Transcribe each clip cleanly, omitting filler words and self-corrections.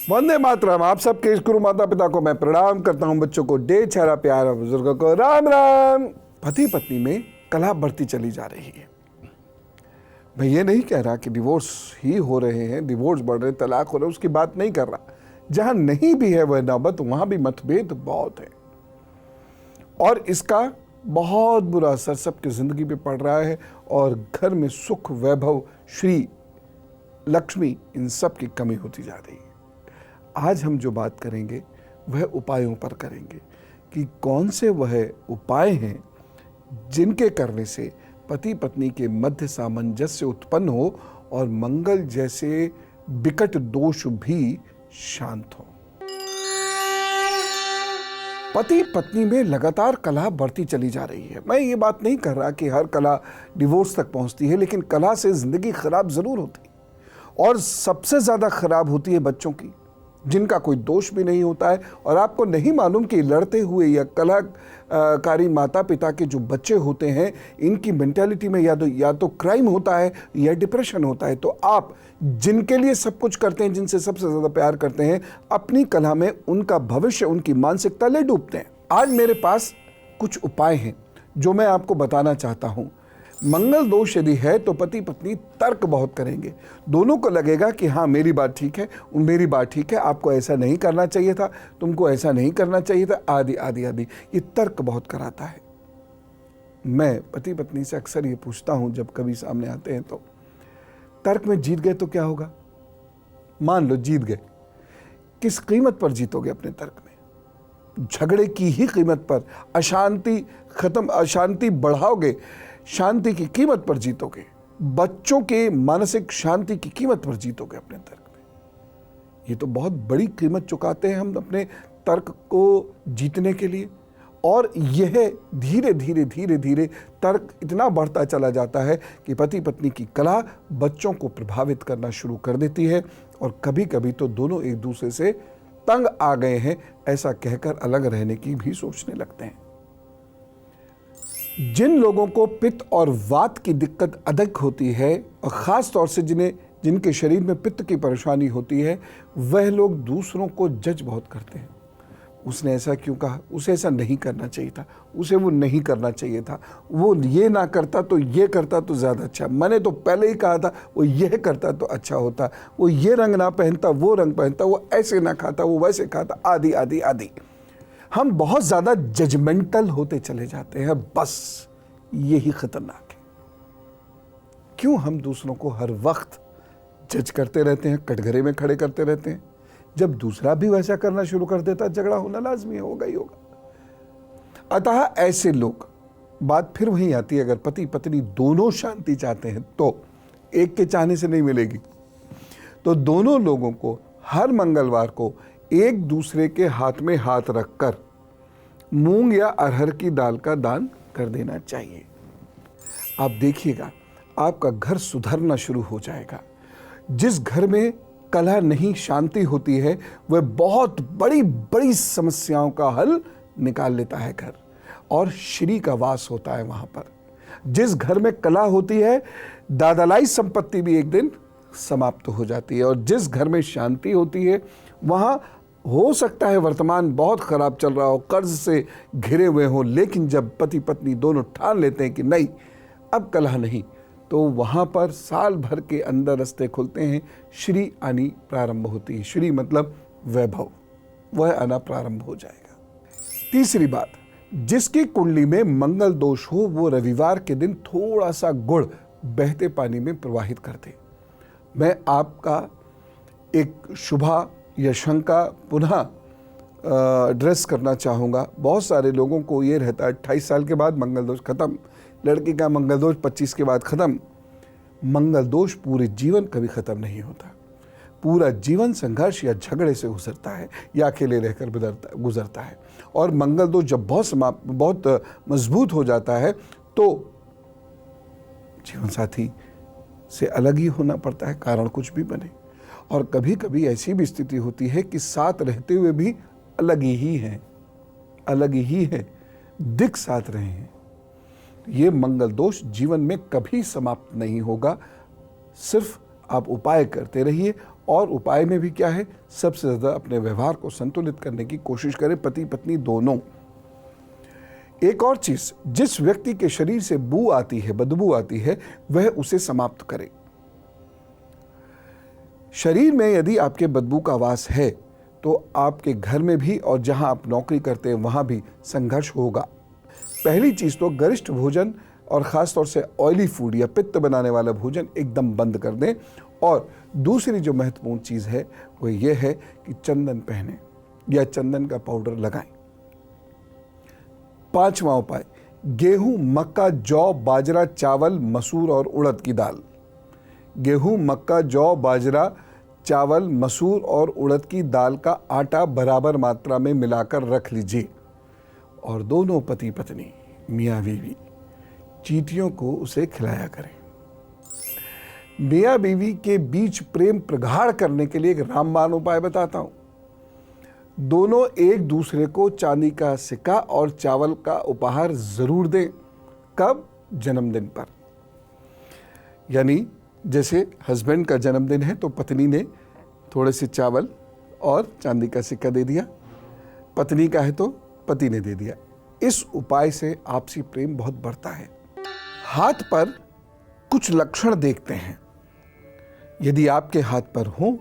वंदे मातरम। आप सबके इस गुरु माता पिता को मैं प्रणाम करता हूं, बच्चों को ढेर सारा प्यार और बुजुर्गों को राम राम। पति पत्नी में कलह बढ़ती चली जा रही है। मैं ये नहीं कह रहा कि डिवोर्स ही हो रहे हैं, डिवोर्स बढ़ रहे, तलाक हो रहे, उसकी बात नहीं कर रहा। जहां नहीं भी है वह नौबत, वहां भी मतभेद बहुत है और इसका बहुत बुरा असर सबकी जिंदगी पे पड़ रहा है और घर में सुख, वैभव, श्री, लक्ष्मी, इन सब की कमी होती जा रही है। आज हम जो बात करेंगे वह उपायों पर करेंगे कि कौन से वह उपाय हैं जिनके करने से पति पत्नी के मध्य सामंजस्य उत्पन्न हो और मंगल जैसे विकट दोष भी शांत हो। पति पत्नी में लगातार कलह बढ़ती चली जा रही है। मैं ये बात नहीं कर रहा कि हर कलह डिवोर्स तक पहुंचती है, लेकिन कलह से जिंदगी खराब जरूर होती है और सबसे ज्यादा खराब होती है बच्चों की, जिनका कोई दोष भी नहीं होता है और आपको नहीं मालूम कि लड़ते हुए या कलहकारी माता पिता के जो बच्चे होते हैं, इनकी मेंटालिटी में या तो क्राइम होता है या डिप्रेशन होता है। तो आप जिनके लिए सब कुछ करते हैं, जिनसे सबसे ज़्यादा प्यार करते हैं, अपनी कलह में उनका भविष्य, उनकी मानसिकता ले डूबते हैं। आज मेरे पास कुछ उपाय हैं जो मैं आपको बताना चाहता हूँ। मंगल दोष यदि है तो पति पत्नी तर्क बहुत करेंगे। दोनों को लगेगा कि हाँ मेरी बात ठीक है, मेरी बात ठीक है, आपको ऐसा नहीं करना चाहिए था, तुमको ऐसा नहीं करना चाहिए था, आदि आदि आदि। ये तर्क बहुत कराता है। मैं पति पत्नी से अक्सर ये पूछता हूँ जब कभी सामने आते हैं तो, तर्क में जीत गए तो क्या होगा? मान लो जीत गए, किस कीमत पर जीतोगे अपने तर्क में? झगड़े की ही कीमत पर। अशांति खत्म, अशांति बढ़ाओगे, शांति की कीमत पर जीतोगे। बच्चों के मानसिक शांति की कीमत पर जीतोगे अपने तर्क में। ये तो बहुत बड़ी कीमत चुकाते हैं हम अपने तर्क को जीतने के लिए और यह धीरे धीरे धीरे धीरे तर्क इतना बढ़ता चला जाता है कि पति पत्नी की कलह बच्चों को प्रभावित करना शुरू कर देती है और कभी कभी तो दोनों एक दूसरे से तंग आ गए हैं ऐसा कहकर अलग रहने की भी सोचने लगते हैं। जिन लोगों को पित्त और वात की दिक्कत अधिक होती है और ख़ास तौर से जिनके शरीर में पित्त की परेशानी होती है, वह लोग दूसरों को जज बहुत करते हैं। उसने ऐसा क्यों कहा, उसे ऐसा नहीं करना चाहिए था, उसे वो नहीं करना चाहिए था, वो ये ना करता तो ये करता तो ज़्यादा अच्छा, मैंने तो पहले ही कहा था वो यह करता तो अच्छा होता, वो ये रंग ना पहनता वो रंग पहनता, वो ऐसे ना खाता वो वैसे खाता, आदि आदि आदि। हम बहुत ज़्यादा जजमेंटल होते चले जाते हैं। बस यही खतरनाक है। क्यों हम दूसरों को हर वक्त जज करते रहते हैं, कटघरे में खड़े करते रहते हैं? जब दूसरा भी वैसा करना शुरू कर देता, झगड़ा होना लाजमी होगा ही होगा। अतः ऐसे लोग, बात फिर वहीं आती है, अगर पति पत्नी दोनों शांति चाहते हैं तो एक के चाहने से नहीं मिलेगी। तो दोनों लोगों को हर मंगलवार को एक दूसरे के हाथ में हाथ रखकर मूंग या अरहर की दाल का दान कर देना चाहिए। आप देखिएगा आपका घर सुधरना शुरू हो जाएगा। जिस घर में कलह नहीं, शांति होती है, वह बहुत बड़ी बड़ी समस्याओं का हल निकाल लेता है घर और श्री का वास होता है वहां पर। जिस घर में कलह होती है, दादालाई संपत्ति भी एक दिन समाप्त हो जाती है और जिस घर में शांति होती है वहां हो सकता है वर्तमान बहुत खराब चल रहा हो, कर्ज से घिरे हुए हो, लेकिन जब पति पत्नी दोनों ठान लेते हैं कि नहीं अब कलह नहीं, तो वहाँ पर साल भर के अंदर रास्ते खुलते हैं, श्री आनी प्रारंभ होती है। श्री मतलब वैभव, वह आना प्रारंभ हो जाएगा। तीसरी बात, जिसकी कुंडली में मंगल दोष हो वो रविवार के दिन थोड़ा सा गुड़ बहते पानी में प्रवाहित कर दे। मैं आपका एक शुभा या शंका पुनः एड्रेस करना चाहूँगा। बहुत सारे लोगों को ये रहता है 28 साल के बाद मंगल दोष खत्म, लड़की का मंगल दोष 25 के बाद खत्म। मंगल दोष पूरे जीवन कभी खत्म नहीं होता। पूरा जीवन संघर्ष या झगड़े से गुजरता है या अकेले रहकर गुजरता है और मंगल दोष जब बहुत मजबूत हो जाता है तो जीवन साथी से अलग ही होना पड़ता है, कारण कुछ भी बने। और कभी कभी ऐसी भी स्थिति होती है कि साथ रहते हुए भी अलग ही हैं, अलग ही है, दिख साथ रहे हैं। ये मंगल दोष जीवन में कभी समाप्त नहीं होगा। सिर्फ आप उपाय करते रहिए और उपाय में भी क्या है, सबसे ज़्यादा अपने व्यवहार को संतुलित करने की कोशिश करें, पति पत्नी दोनों। एक और चीज़, जिस व्यक्ति के शरीर से बू आती है, बदबू आती है, वह उसे समाप्त करे। शरीर में यदि आपके बदबू का वास है तो आपके घर में भी और जहां आप नौकरी करते हैं वहां भी संघर्ष होगा। पहली चीज़ तो गरिष्ठ भोजन और ख़ास तौर से ऑयली फूड या पित्त बनाने वाला भोजन एकदम बंद कर दें। और दूसरी जो महत्वपूर्ण चीज़ है वो ये है कि चंदन पहने या चंदन का पाउडर लगाएं। पांचवा उपाय, गेहूं, मक्का, जौ, बाजरा, चावल, मसूर और उड़द की दाल। गेहूं, मक्का, जौ, बाजरा, चावल, मसूर और उड़द की दाल का आटा बराबर मात्रा में मिलाकर रख लीजिए और दोनों पति पत्नी, मियाँ बीवी, चींटियों को उसे खिलाया करें। मियाँ बीवी के बीच प्रेम प्रगाढ़ करने के लिए एक रामबाण उपाय बताता हूं। दोनों एक दूसरे को चांदी का सिक्का और चावल का उपहार जरूर दें। कब? जन्मदिन पर। यानी जैसे हस्बैंड का जन्मदिन है तो पत्नी ने थोड़े से चावल और चांदी का सिक्का दे दिया, पत्नी का है तो पति ने दे दिया। इस उपाय से आपसी प्रेम बहुत बढ़ता है। हाथ पर कुछ लक्षण देखते हैं, यदि आपके हाथ पर हो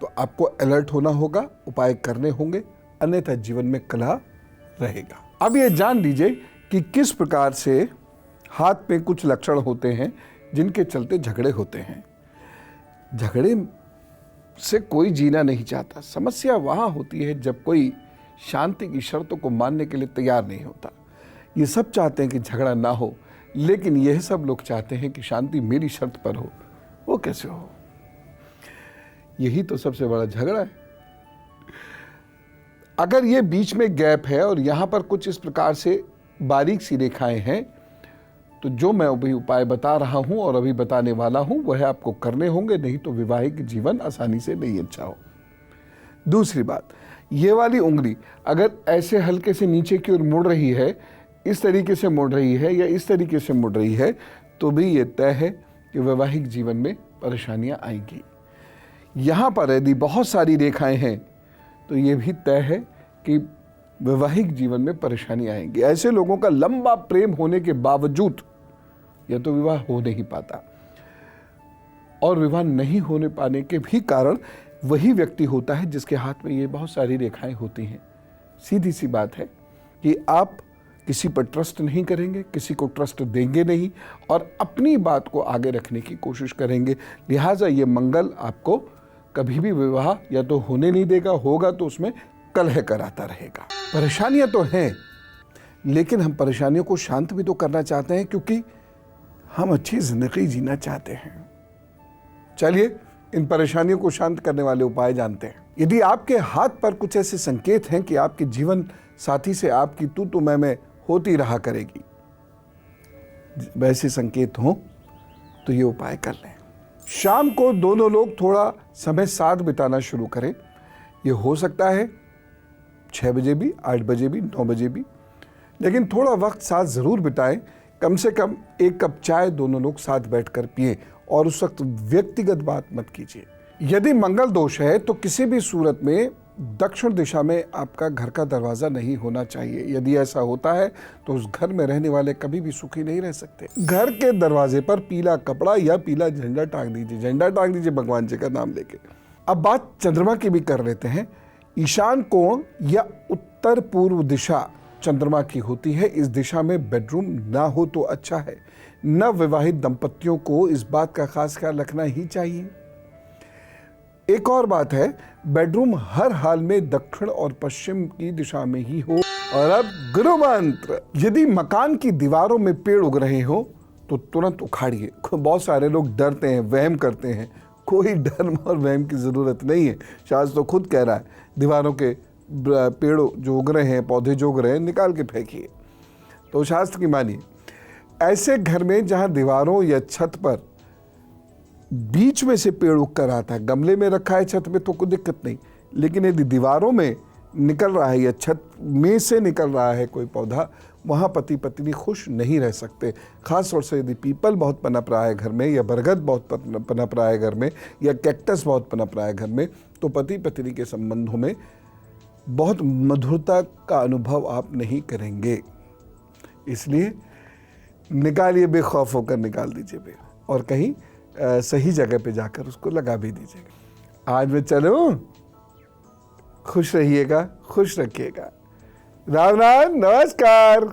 तो आपको अलर्ट होना होगा, उपाय करने होंगे, अन्यथा जीवन में कलह रहेगा। अब ये जान लीजिए कि किस प्रकार से हाथ में कुछ लक्षण होते हैं जिनके चलते झगड़े होते हैं। झगड़े से कोई जीना नहीं चाहता। समस्या वहाँ होती है जब कोई शांति की शर्तों को मानने के लिए तैयार नहीं होता। ये सब चाहते हैं कि झगड़ा ना हो, लेकिन यह सब लोग चाहते हैं कि शांति मेरी शर्त पर हो। वो कैसे हो? यही तो सबसे बड़ा झगड़ा है। अगर ये बीच में गैप है और यहाँ पर कुछ इस प्रकार से बारीक सी रेखाएं हैं, तो जो मैं अभी उपाय बता रहा हूं और अभी बताने वाला हूं वह आपको करने होंगे, नहीं तो वैवाहिक जीवन आसानी से नहीं अच्छा हो। दूसरी बात, ये वाली उंगली अगर ऐसे हल्के से नीचे की ओर मुड़ रही है, इस तरीके से मुड़ रही है या इस तरीके से मुड़ रही है, तो भी ये तय है कि वैवाहिक जीवन में परेशानियां आएंगी। यहाँ पर यदि बहुत सारी रेखाएं हैं तो ये भी तय है कि वैवाहिक जीवन में परेशानी आएंगी। ऐसे लोगों का लंबा प्रेम होने के बावजूद या तो विवाह हो नहीं पाता, और विवाह नहीं होने पाने के भी कारण वही व्यक्ति होता है जिसके हाथ में ये बहुत सारी रेखाएं होती हैं। सीधी सी बात है कि आप किसी पर ट्रस्ट नहीं करेंगे, किसी को ट्रस्ट देंगे नहीं और अपनी बात को आगे रखने की कोशिश करेंगे। लिहाजा ये मंगल आपको कभी भी विवाह या तो होने नहीं देगा, होगा तो उसमें कलह कराता रहेगा। परेशानियां तो हैं, लेकिन हम परेशानियों को शांत भी तो करना चाहते हैं, क्योंकि हम अच्छी जिंदगी जीना चाहते हैं। चलिए इन परेशानियों को शांत करने वाले उपाय जानते हैं। यदि आपके हाथ पर कुछ ऐसे संकेत हैं कि आपके जीवन साथी से आपकी तू मैं होती रहा करेगी, वैसे संकेत हों तो ये उपाय कर लें। शाम को दोनों लोग थोड़ा समय साथ बिताना शुरू करें। ये हो सकता है 6 बजे भी, 8 बजे भी, 9 बजे भी, लेकिन थोड़ा वक्त साथ ज़रूर बिताएं। कम से कम 1 कप चाय दोनों लोग साथ बैठकर पिएं और उस वक्त व्यक्तिगत बात मत कीजिए। यदि मंगल दोष है तो किसी भी सूरत में दक्षिण दिशा में आपका घर का दरवाज़ा नहीं होना चाहिए। यदि ऐसा होता है तो उस घर में रहने वाले कभी भी सुखी नहीं रह सकते। घर के दरवाजे पर पीला कपड़ा या पीला झंडा टांग दीजिए, झंडा टांग दीजिए भगवान जी का नाम लेके। अब बात चंद्रमा की भी कर लेते हैं। ईशान कोण या उत्तर पूर्व दिशा चंद्रमा की होती है। इस दिशा में बेडरूम ना हो तो अच्छा है। नवविवाहित दंपतियों को इस बात का खास ख्याल रखना ही चाहिए। एक और बात है, बेडरूम हर हाल में दक्षिण और पश्चिम की दिशा में ही हो। और अब गुरु मंत्र, यदि मकान की दीवारों में पेड़ उग रहे हो तो तुरंत उखाड़िए। बहुत सारे लोग डरते हैं, वहम करते हैं। कोई डर और वहम की जरूरत नहीं है। शास्त्र तो खुद कह रहा है, दीवारों के पेड़ जो उग रहे हैं, पौधे जो उग रहे हैं, निकाल के फेंकिए। तो शास्त्र की मानिए। ऐसे घर में जहां दीवारों या छत पर बीच में से पेड़ उग कर आता है, गमले में रखा है छत में तो कोई दिक्कत नहीं, लेकिन यदि दीवारों में निकल रहा है या छत में से निकल रहा है कोई पौधा, वहाँ पति पत्नी खुश नहीं रह सकते। ख़ास तौर से यदि पीपल बहुत पनप रहा है घर में, या बरगद बहुत पनप रहा है घर में, या कैक्टस बहुत पनप रहा है घर में, तो पति पत्नी के संबंधों में बहुत मधुरता का अनुभव आप नहीं करेंगे। इसलिए निकालिए, बेखौफ होकर निकाल दीजिए पेड़, और कहीं सही जगह पे जाकर उसको लगा भी दीजिएगा। आज मैं चलूं? खुश रहिएगा, खुश रखिएगा। राम राम, नमस्कार।